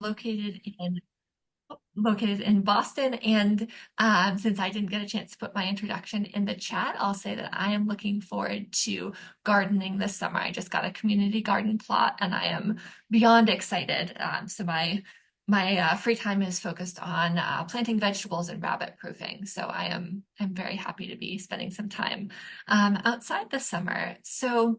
located in Boston. And since I didn't get a chance to put my introduction in the chat, I'll say that I am looking forward to gardening this summer. I just got a community garden plot, and I am beyond excited. So my free time is focused on planting vegetables and rabbit proofing. So I'm very happy to be spending some time outside this summer. So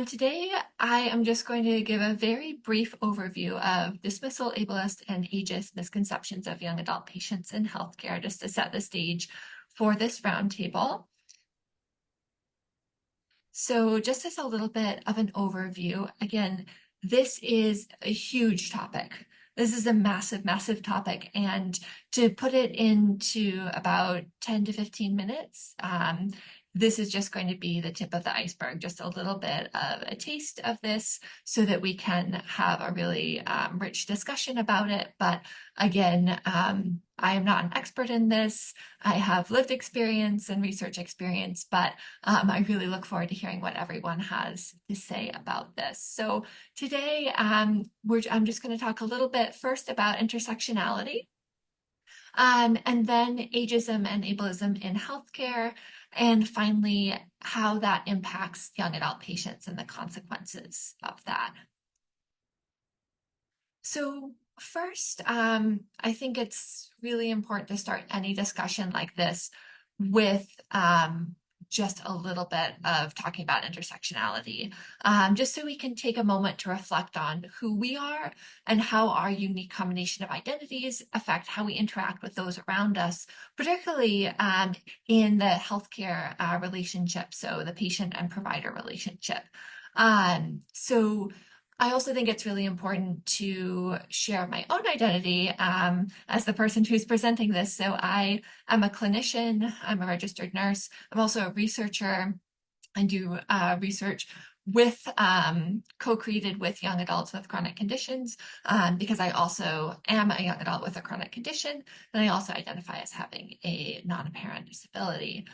today, I am just going to give a very brief overview of dismissal, ableist, and ageist misconceptions of young adult patients in healthcare, just to set the stage for this roundtable. So just as a little bit of an overview, again, this is a huge topic. This is a massive, massive topic. And to put it into about 10 to 15 minutes, this is just going to be the tip of the iceberg, just a little bit of a taste of this so that we can have a really rich discussion about it. But again, I am not an expert in this. I have lived experience and research experience, but I really look forward to hearing what everyone has to say about this. So today, I'm just going to talk a little bit first about intersectionality, and then ageism and ableism in healthcare, and finally, how that impacts young adult patients and the consequences of that. So first, I think it's really important to start any discussion like this with just a little bit of talking about intersectionality, just so we can take a moment to reflect on who we are and how our unique combination of identities affect how we interact with those around us, particularly in the healthcare relationship, so the patient and provider relationship. So I also think it's really important to share my own identity as the person who's presenting this. So I am a clinician, I'm a registered nurse, I'm also a researcher. I do research with co-created with young adults with chronic conditions, because I also am a young adult with a chronic condition, and I also identify as having a non-apparent disability.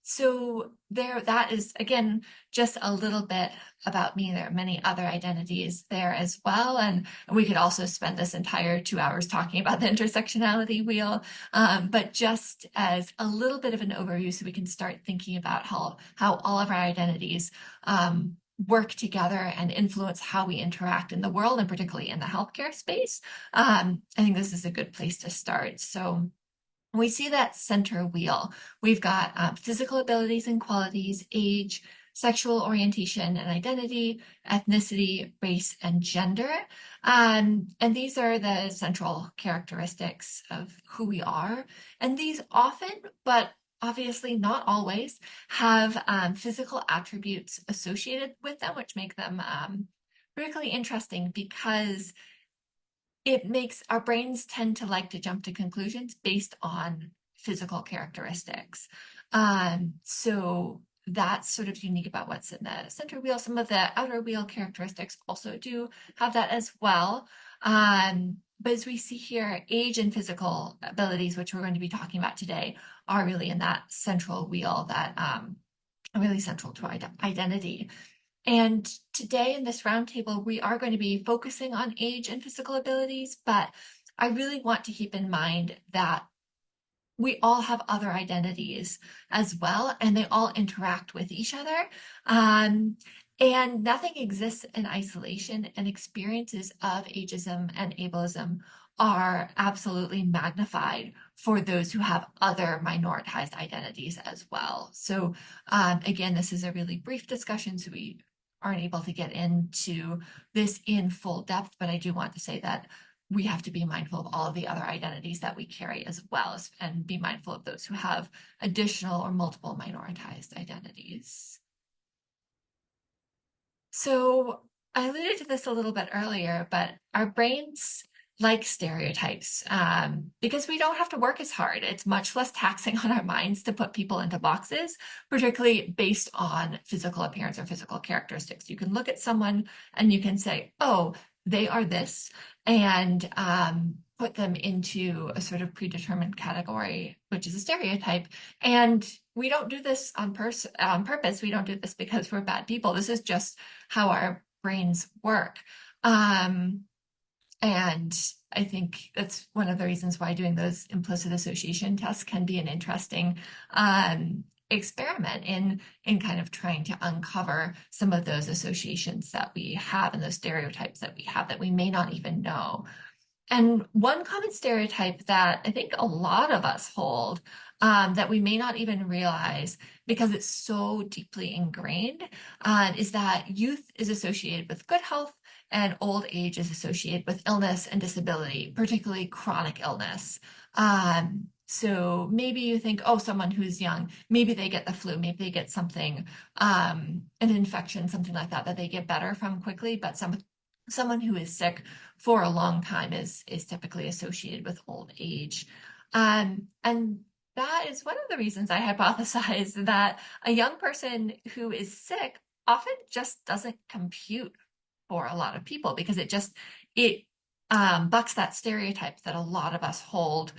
So that is, again, just a little bit about me. There are many other identities there as well, and we could also spend this entire 2 hours talking about the intersectionality wheel, but just as a little bit of an overview so we can start thinking about how all of our identities work together and influence how we interact in the world, and particularly in the healthcare space. I think this is a good place to start. So we see that center wheel. We've got physical abilities and qualities, age, sexual orientation and identity, ethnicity, race, and gender. And these are the central characteristics of who we are. And these often, but obviously not always, have physical attributes associated with them, which make them particularly interesting because it makes our brains tend to like to jump to conclusions based on physical characteristics. So that's sort of unique about what's in the center wheel. Some of the outer wheel characteristics also do have that as well. But as we see here, age and physical abilities, which we're going to be talking about today, are really in that central wheel that are really central to identity. And today in this roundtable, we are going to be focusing on age and physical abilities, but I really want to keep in mind that we all have other identities as well, and they all interact with each other. And nothing exists in isolation, and experiences of ageism and ableism are absolutely magnified for those who have other minoritized identities as well. So again, this is a really brief discussion, so we aren't able to get into this in full depth, but I do want to say that we have to be mindful of all of the other identities that we carry as well, and be mindful of those who have additional or multiple minoritized identities. So I alluded to this a little bit earlier, but our brains like stereotypes because we don't have to work as hard. It's much less taxing on our minds to put people into boxes, particularly based on physical appearance or physical characteristics. You can look at someone and you can say, oh, they are this, and put them into a sort of predetermined category, which is a stereotype. And we don't do this on purpose. We don't do this because we're bad people. This is just how our brains work. And I think that's one of the reasons why doing those implicit association tests can be an interesting experiment in kind of trying to uncover some of those associations that we have and those stereotypes that we have that we may not even know. And one common stereotype that I think a lot of us hold, that we may not even realize because it's so deeply ingrained, is that youth is associated with good health and old age is associated with illness and disability, particularly chronic illness. So maybe you think, oh, someone who's young, maybe they get the flu, maybe they get something, an infection, something like that, that they get better from quickly. But someone who is sick for a long time is typically associated with old age. And that is one of the reasons I hypothesize that a young person who is sick often just doesn't compute for a lot of people because it bucks that stereotype that a lot of us hold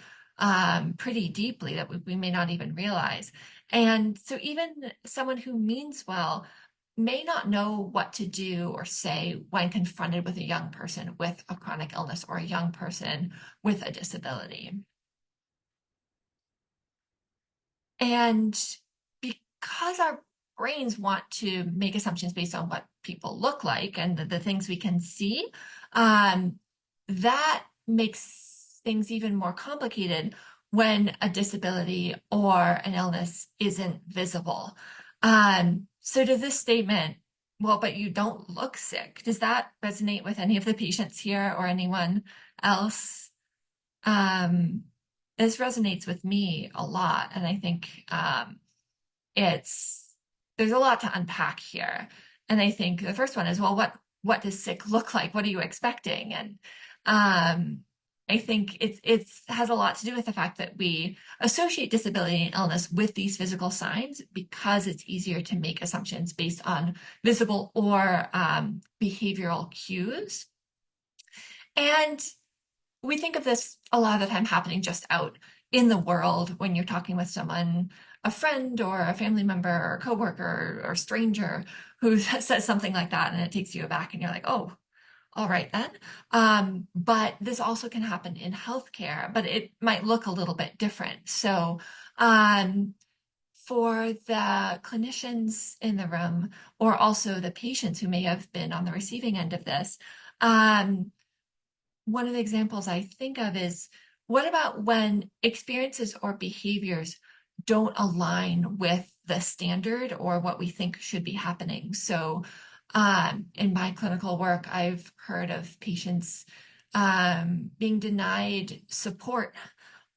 pretty deeply that we may not even realize. And so even someone who means well may not know what to do or say when confronted with a young person with a chronic illness or a young person with a disability. And because our brains want to make assumptions based on what people look like and the things we can see, that makes things even more complicated when a disability or an illness isn't visible. So to this statement, well, but you don't look sick, does that resonate with any of the patients here or anyone else? Um, this resonates with me a lot, and I think it's there's a lot to unpack here. And I think the first one is, well, what does sick look like? What are you expecting? And I think it has a lot to do with the fact that we associate disability and illness with these physical signs because it's easier to make assumptions based on visible or behavioral cues. And we think of this a lot of the time happening just out in the world when you're talking with someone, a friend or a family member or a coworker or a stranger who says something like that and it takes you aback and you're like, oh, all right then. But this also can happen in healthcare, but it might look a little bit different. So for the clinicians in the room or also the patients who may have been on the receiving end of this, one of the examples I think of is what about when experiences or behaviors don't align with the standard or what we think should be happening? So, in my clinical work, I've heard of patients being denied support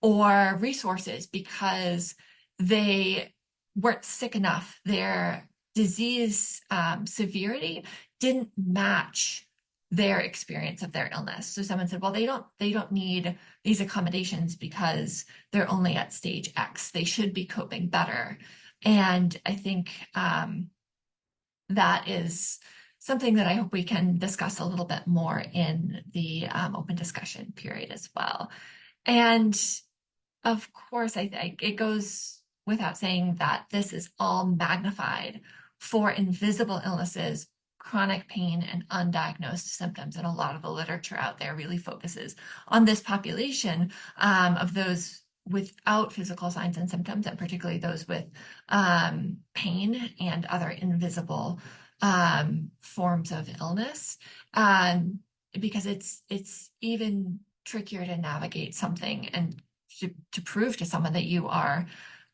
or resources because they weren't sick enough. Their disease severity didn't match their experience of their illness. So someone said, well, they don't need these accommodations because they're only at stage X. They should be coping better. And I think that is something that I hope we can discuss a little bit more in the open discussion period as well. And of course, it goes without saying that this is all magnified for invisible illnesses, chronic pain, and undiagnosed symptoms. And a lot of the literature out there really focuses on this population of those without physical signs and symptoms, and particularly those with pain and other invisible forms of illness, because it's even trickier to navigate something and to prove to someone that you are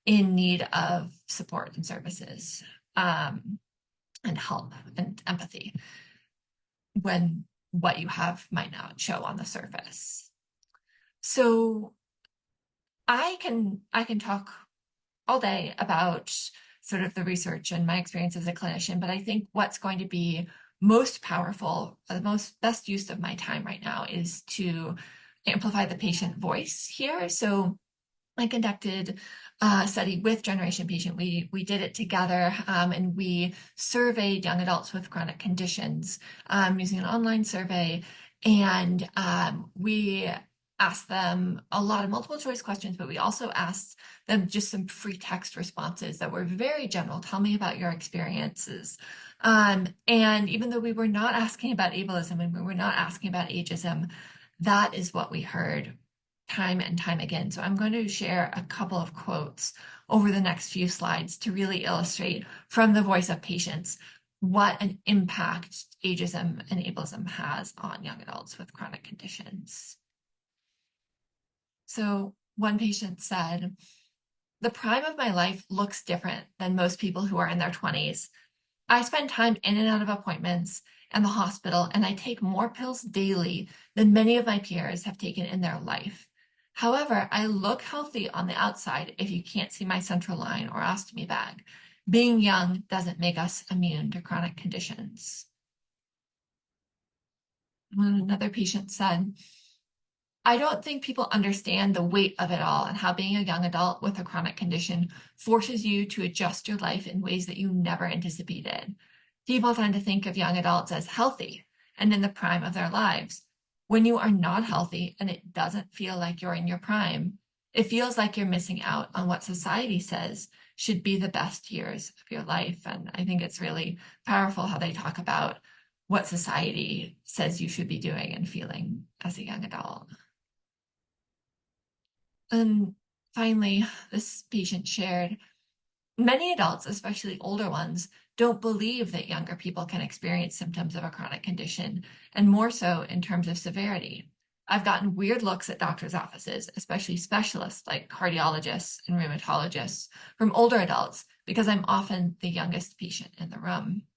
in need of support and services and help and empathy when what you have might not show on the surface. So I can talk all day about sort of the research and my experience as a clinician, but I think what's going to be most powerful, the most best use of my time right now is to amplify the patient voice here. So I conducted a study with Generation Patient. We did it together, and we surveyed young adults with chronic conditions using an online survey. And we asked them a lot of multiple choice questions, but we also asked them just some free text responses that were very general. Tell me about your experiences. And even though we were not asking about ableism and we were not asking about ageism, that is what we heard time and time again. So I'm going to share a couple of quotes over the next few slides to really illustrate from the voice of patients what an impact ageism and ableism has on young adults with chronic conditions. So one patient said, "The prime of my life looks different than most people who are in their 20s. I spend time in and out of appointments and the hospital, and I take more pills daily than many of my peers have taken in their life. However, I look healthy on the outside if you can't see my central line or ostomy bag. Being young doesn't make us immune to chronic conditions." And another patient said, "I don't think people understand the weight of it all and how being a young adult with a chronic condition forces you to adjust your life in ways that you never anticipated. People tend to think of young adults as healthy and in the prime of their lives. When you are not healthy and it doesn't feel like you're in your prime, it feels like you're missing out on what society says should be the best years of your life." And I think it's really powerful how they talk about what society says you should be doing and feeling as a young adult. And finally, this patient shared, "Many adults, especially older ones, don't believe that younger people can experience symptoms of a chronic condition, and more so in terms of severity. I've gotten weird looks at doctors' offices, especially specialists like cardiologists and rheumatologists, from older adults because I'm often the youngest patient in the room."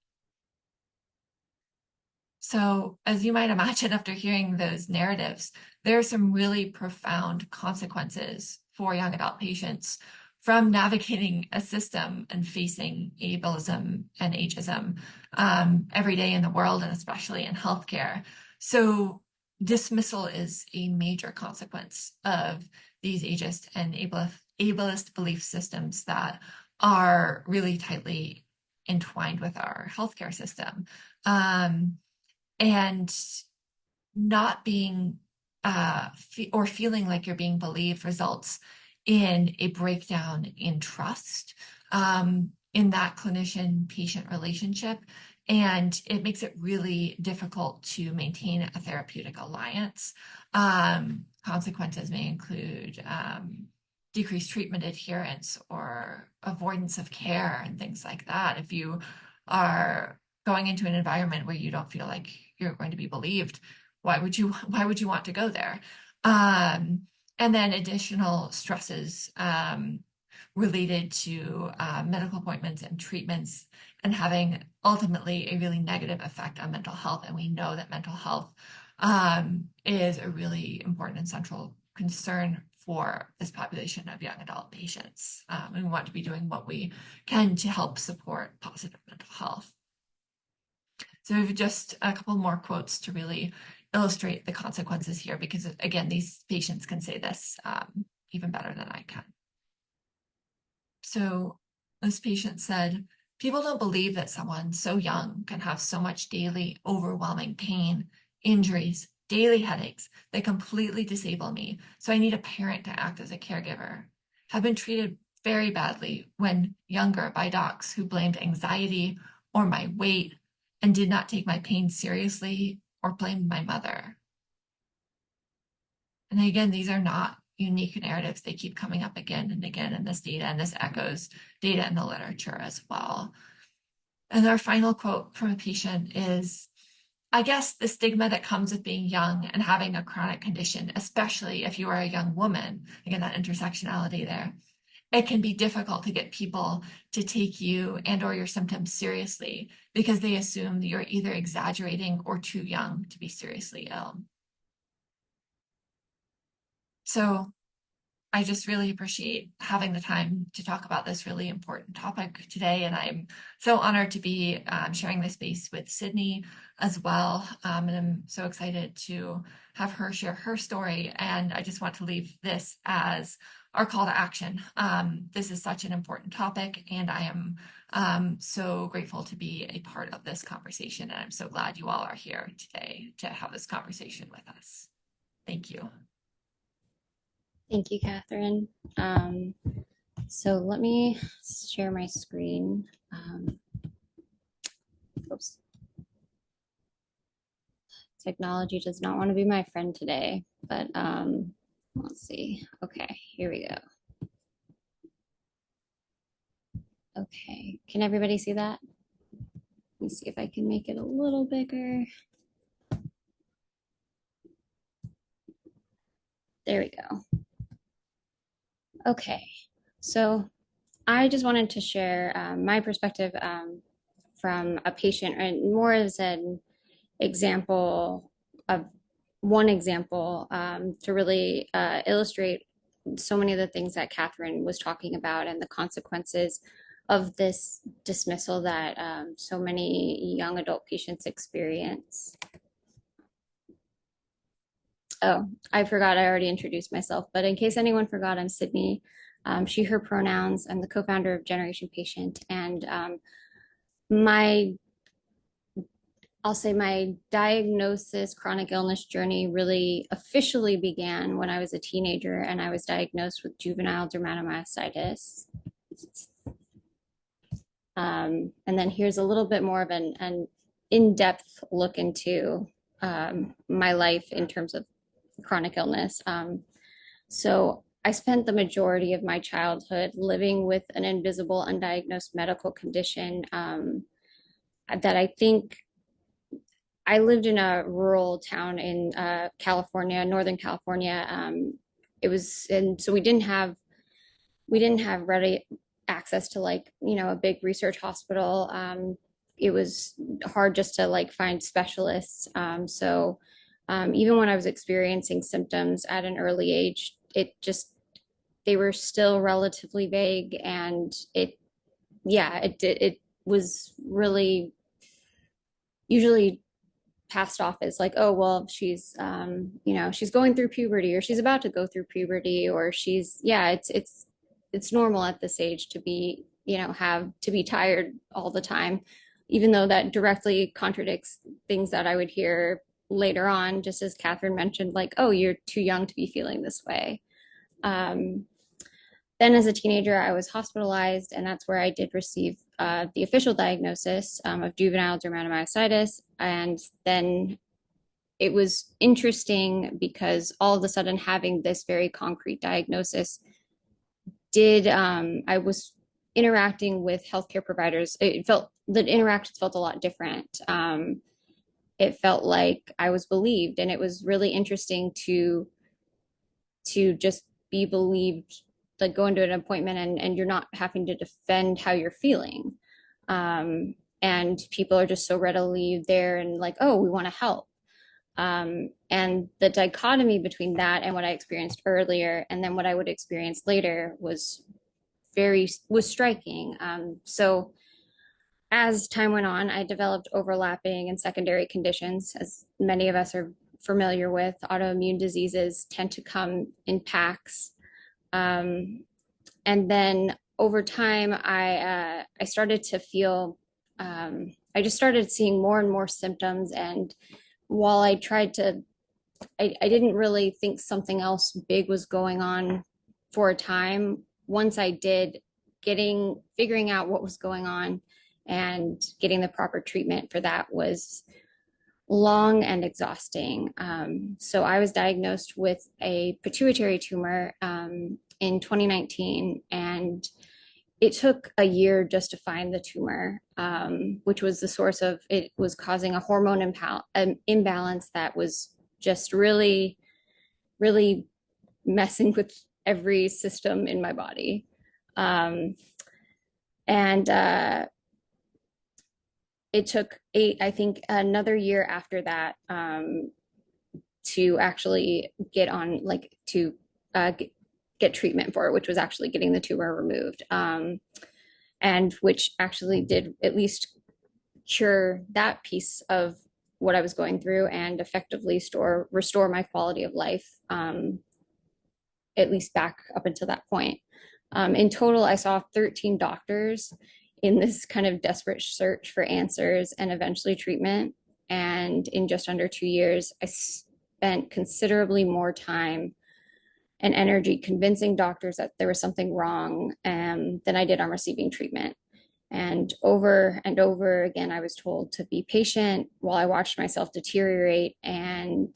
So, as you might imagine, after hearing those narratives, there are some really profound consequences for young adult patients from navigating a system and facing ableism and ageism every day in the world and especially in healthcare. So, dismissal is a major consequence of these ageist and ableist belief systems that are really tightly entwined with our healthcare system. Um, and not being or feeling like you're being believed results in a breakdown in trust in that clinician patient relationship. And it makes it really difficult to maintain a therapeutic alliance. Consequences may include decreased treatment adherence or avoidance of care and things like that. If you are going into an environment where you don't feel like you're going to be believed, why would you want to go there? And then additional stresses related to medical appointments and treatments and having ultimately a really negative effect on mental health. And we know that mental health is a really important and central concern for this population of young adult patients. And we want to be doing what we can to help support positive mental health. So we have just a couple more quotes to really illustrate the consequences here, because again, these patients can say this even better than I can. So this patient said, "People don't believe that someone so young can have so much daily overwhelming pain, injuries, daily headaches that completely disable me. So I need a parent to act as a caregiver. Have been treated very badly when younger by docs who blamed anxiety or my weight and did not take my pain seriously or blamed my mother." And again, these are not unique narratives. They keep coming up again and again in this data, and this echoes data in the literature as well. And our final quote from a patient is, "I guess the stigma that comes with being young and having a chronic condition, especially if you are a young woman," again, that intersectionality there, "it can be difficult to get people to take you and or your symptoms seriously because they assume that you're either exaggerating or too young to be seriously ill." So I just really appreciate having the time to talk about this really important topic today. And I'm so honored to be sharing this space with Sydney as well. And I'm so excited to have her share her story. And I just want to leave this as our call to action. This is such an important topic, and I am so grateful to be a part of this conversation. And I'm so glad you all are here today to have this conversation with us. Thank you. Thank you, Katherine. So let me share my screen. Oops. Technology does not want to be my friend today, but let's see. Okay, here we go. Okay, can everybody see that? Let me see if I can make it a little bigger. There we go. Okay, so I just wanted to share my perspective from a patient, and more as an example of one example to really illustrate so many of the things that Katherine was talking about and the consequences of this dismissal that so many young adult patients experience. Oh, I forgot I already introduced myself, but in case anyone forgot, I'm Sydney. She, her pronouns. I'm the co-founder of Generation Patient. And my, I'll say my diagnosis, chronic illness journey really officially began when I was a teenager and I was diagnosed with juvenile dermatomyositis. And then here's a little bit more of an in-depth look into my life in terms of chronic illness. So I spent the majority of my childhood living with an invisible, undiagnosed medical condition that I think I lived in a rural town in California, Northern California. It was, and so we didn't have ready access to like, a big research hospital. It was hard just to like find specialists. Even when I was experiencing symptoms at an early age, they were still relatively vague, and it was really usually passed off as like, oh well, she's going through puberty, or she's about to go through puberty, or it's normal at this age to be, have to be tired all the time, even though that directly contradicts things that I would hear later on, just as Katherine mentioned, like, oh, you're too young to be feeling this way. Then as a teenager, I was hospitalized, and that's where I did receive the official diagnosis of juvenile dermatomyositis. And then it was interesting because all of a sudden having this very concrete diagnosis I was interacting with healthcare providers. The interactions felt a lot different. It felt like I was believed, and it was really interesting to just be believed, like go into an appointment and you're not having to defend how you're feeling. And people are just so readily there and like, oh, we want to help. And the dichotomy between that and what I experienced earlier and then what I would experience later was striking. So as time went on, I developed overlapping and secondary conditions, as many of us are familiar with. Autoimmune diseases tend to come in packs. And then over time, I started to feel, I just started seeing more and more symptoms. And while I didn't really think something else big was going on for a time. Once I did, figuring out what was going on and getting the proper treatment for that was long and exhausting. So I was diagnosed with a pituitary tumor in 2019, and it took a year just to find the tumor, which was the source of it was causing a hormone imbalance that was just really, really messing with every system in my body. And it took I think another year after that to actually get on, like to get treatment for it, which was actually getting the tumor removed. And which actually did at least cure that piece of what I was going through and effectively restore my quality of life, at least back up until that point. In total, I saw 13 doctors in this kind of desperate search for answers and eventually treatment. And in just under 2 years, I spent considerably more time and energy convincing doctors that there was something wrong than I did on receiving treatment. And over again, I was told to be patient while I watched myself deteriorate. And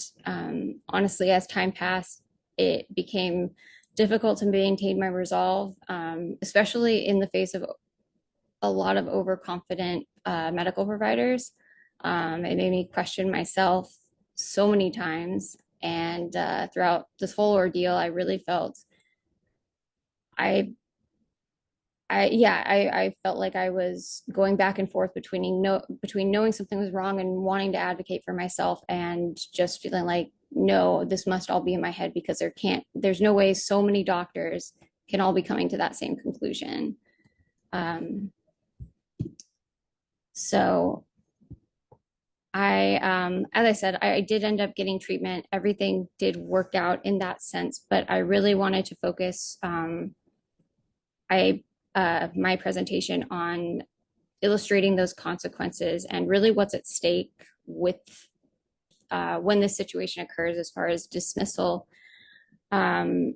honestly, as time passed, it became difficult to maintain my resolve, especially in the face of a lot of overconfident medical providers. It made me question myself so many times. And throughout this whole ordeal, I really felt I I felt like I was going back and forth between knowing something was wrong and wanting to advocate for myself, and just feeling like, no, this must all be in my head, because there's no way so many doctors can all be coming to that same conclusion. Um, so as I said, I did end up getting treatment. Everything did work out in that sense, but I really wanted to focus I my presentation on illustrating those consequences and really what's at stake with when this situation occurs as far as dismissal. Um,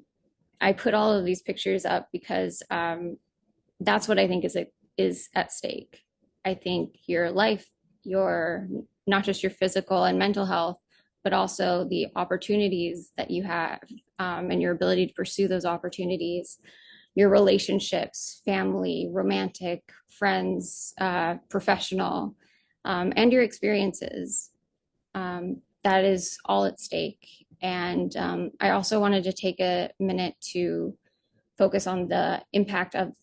I put all of these pictures up because that's what I think is at stake. I think your life, your not just your physical and mental health, but also the opportunities that you have, and your ability to pursue those opportunities, your relationships, family, romantic, friends, professional, and your experiences. That is all at stake. And I also wanted to take a minute to focus on the impact of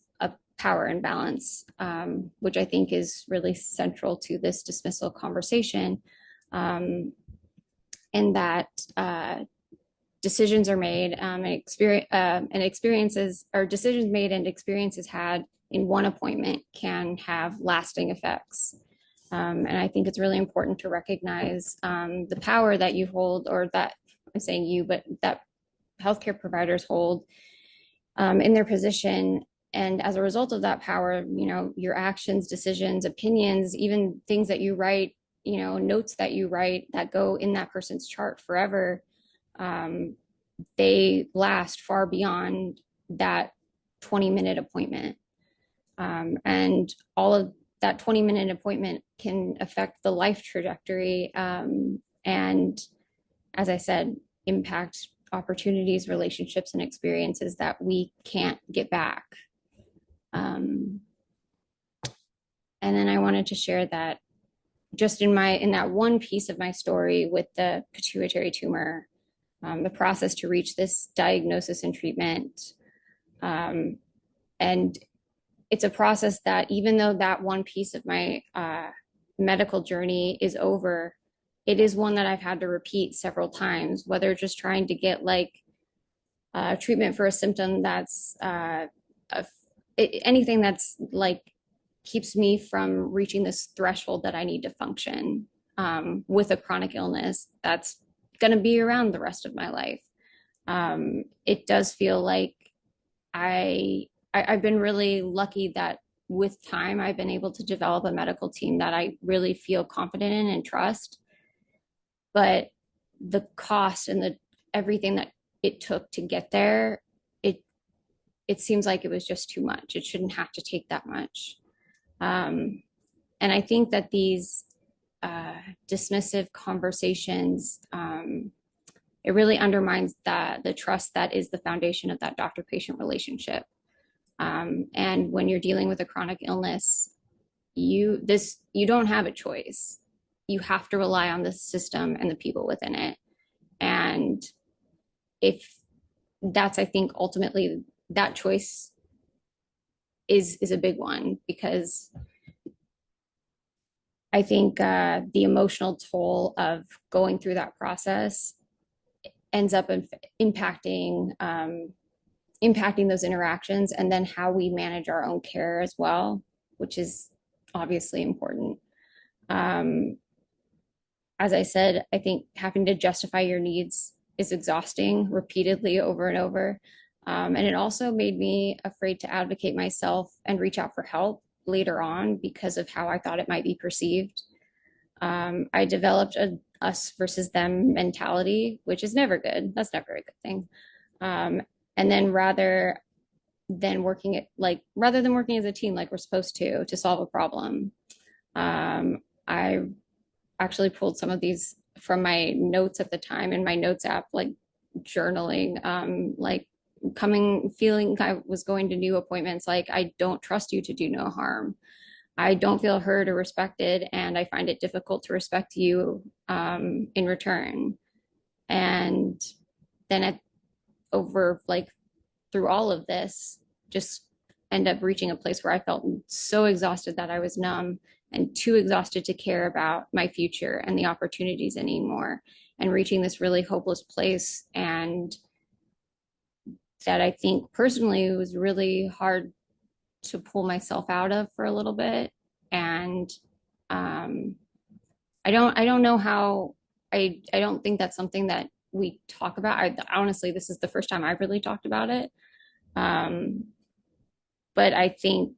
power imbalance, which I think is really central to this dismissal conversation. In that decisions are made, and experiences, or decisions made and experiences had in one appointment can have lasting effects. And I think it's really important to recognize the power that you hold, or that I'm saying you, but that healthcare providers hold in their position. And as a result of that power, your actions, decisions, opinions, even things that you write, notes that you write that go in that person's chart forever, they last far beyond that 20-minute appointment. And all of that 20-minute appointment can affect the life trajectory, and, as I said, impact opportunities, relationships, and experiences that we can't get back. And then I wanted to share that just in that one piece of my story with the pituitary tumor, the process to reach this diagnosis and treatment. And it's a process that, even though that one piece of my medical journey is over, it is one that I've had to repeat several times, whether just trying to get treatment for a symptom that's anything that's keeps me from reaching this threshold that I need to function with a chronic illness that's going to be around the rest of my life. It does feel like I've been really lucky that with time I've been able to develop a medical team that I really feel confident in and trust. But the cost and everything that it took to get there, it seems like it was just too much. It shouldn't have to take that much. And I think that these dismissive conversations, it really undermines the trust that is the foundation of that doctor-patient relationship. And when you're dealing with a chronic illness, you don't have a choice. You have to rely on the system and the people within it. And if that's, I think, ultimately that choice is a big one, because I think the emotional toll of going through that process ends up impacting those interactions, and then how we manage our own care as well, which is obviously important. As I said, I think having to justify your needs is exhausting repeatedly over and over. And it also made me afraid to advocate myself and reach out for help later on because of how I thought it might be perceived. I developed a us versus them mentality, which is never good. That's never a good thing. And then rather then working it like rather than working as a team like we're supposed to solve a problem. I actually pulled some of these from my notes at the time in my notes app, like journaling, like coming feeling I was going to new appointments like I don't trust you to do no harm. I don't feel heard or respected, and I find it difficult to respect you in return. And then over like through all of this, just end up reaching a place where I felt so exhausted that I was numb and too exhausted to care about my future and the opportunities anymore, and reaching this really hopeless place. And that I think personally was really hard to pull myself out of for a little bit. And um, I don't know how. I don't think that's something that we talk about. Honestly, this is the first time I've really talked about it. Um, but I think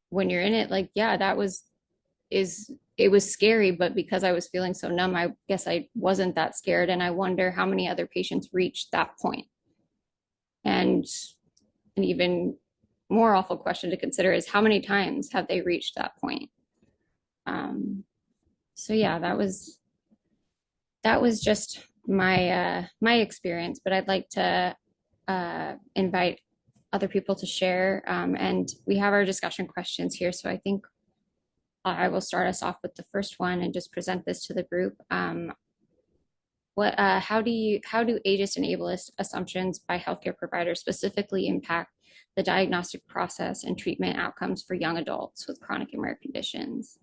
when you're in it, like, yeah, that was is it was scary, but because I was feeling so numb, I guess I wasn't that scared. And I wonder how many other patients reached that point. And an even more awful question to consider is how many times have they reached that point? Um, so yeah, that was just my experience, but I'd like to invite other people to share. And we have our discussion questions here, so I think I will start us off with the first one and just present this to the group. How do ageist and ableist assumptions by healthcare providers specifically impact the diagnostic process and treatment outcomes for young adults with chronic and rare conditions?